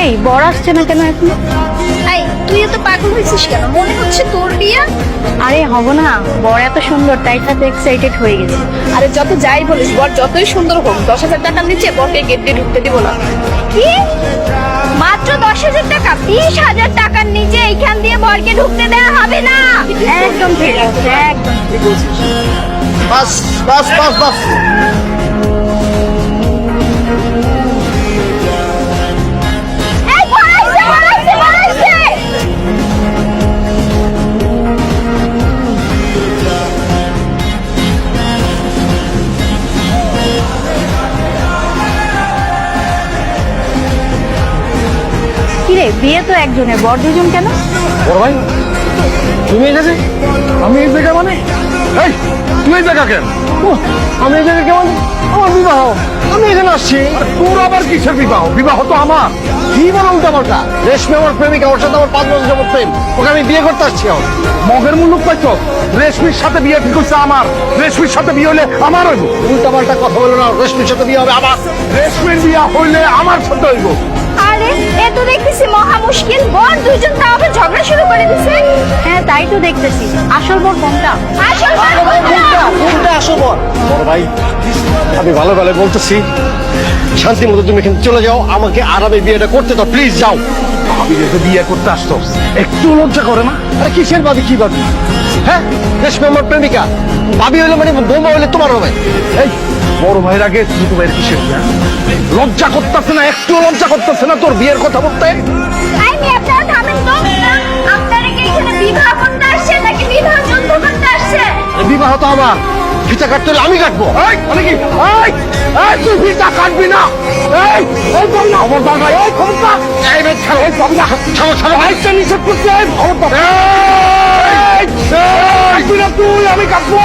এই বর আসছে না কেন এখন? এই তুই এত পাগল হয়েছিস কেন? মনে হচ্ছে তোর বিয়া। আরে হব না, বর এত সুন্দর তাই সাথে এক্সাইটেড হয়ে গেছে। আরে যত যাই বলিস, বর যতই সুন্দর হোক 10,000 টাকার নিচে বরকে গেট দিয়ে ঢুকতে দিব না। কি? মাত্র 10,000 টাকা? 20,000 টাকার নিচে এইখান দিয়ে বরকে ঢুকতে দেওয়া হবে না। একদম ঠিক আছে, একদম ঠিক আছে। বাস বাস বাস বাস। এই বর আইছে, বর আইছে। কিরে, বিয়ে তো একজনের, বর দুজন কেন? বড় ভাই তুমি এই জায়গায়, আমি এই জায়গায় মানে এই তুই এই জায়গা কেন? আমি এই জায়গায় কেমন? আমার বিবাহ, আমি এখানে আসছি। তোর আবার কিসের বিবাহ? বিবাহ তো আমার। কি বলো উল্টা পাল্টা? রেশমি আমার প্রেমিকা, ওর সাথে আমার 5 বছর যাবত প্রেম। ওকে আমি বিয়ে করতে আসছি। মগের মুলুক পাইছ? রেশমির সাথে বিয়ে ঠিক হচ্ছে আমার। রেশমির সাথে বিয়ে হলে আমার হইব। উল্টা পাল্টা কথা বলো না। রেশমির সাথে বিয়ে হবে আমার। রেশমির বিয়ে হইলে আমার সাথে হইব। আরে এ তো দেখতেছি মহা মুশকিল। বর দুজন তাও আবার ঝগড়া শুরু করে দিছে। হ্যাঁ তাই তো দেখতেছি। আসল বর কোনটা? আসল বর কোনটা? কোনটা আসল বর? বড় ভাই আমি ভালো ভালো বলতেছি, শান্তি মতো তুমি এখানে চলে যাও। আমাকে আরামে বিয়েটা করতে দাও, প্লিজ যাও। আমি যেহেতু বিয়ে করতে আসতো, একটু লজ্জা করে না? আরে কিসের ভাবি, কি ভাবি? হ্যাঁ, রেশমি আমার প্রেমিকা। ভাবি হইলে মানে বৌমা হইলে তোমার হবে। এই বড় ভাইয়ের আগে ছোট ভাইয়ের কিসের বিয়ে? লজ্জা করতেছে না? একটু লজ্জা করতেছে না তোর বিয়ের কথা বলতে? আই মি আপনারা থামেন তো। আপনারা কি এখানে বিবাহ করতে আসছেন নাকি বিবাহ যুদ্ধ করতে আসছেন? বিবাহ তো আমার, ফিতা কাটতে হলে আমি কাটবো। এই মানে কি? এই তুই ফিতা কাটবি না। এই এই বল না আমার বাবা। এই খবরদার। এই রে ছাড়ো, এই বাবা ছাড়ো ছাড়ো। আইটা নিষেধ করতে। খবরদার। এই তুই না, তুই আমি কাটবো।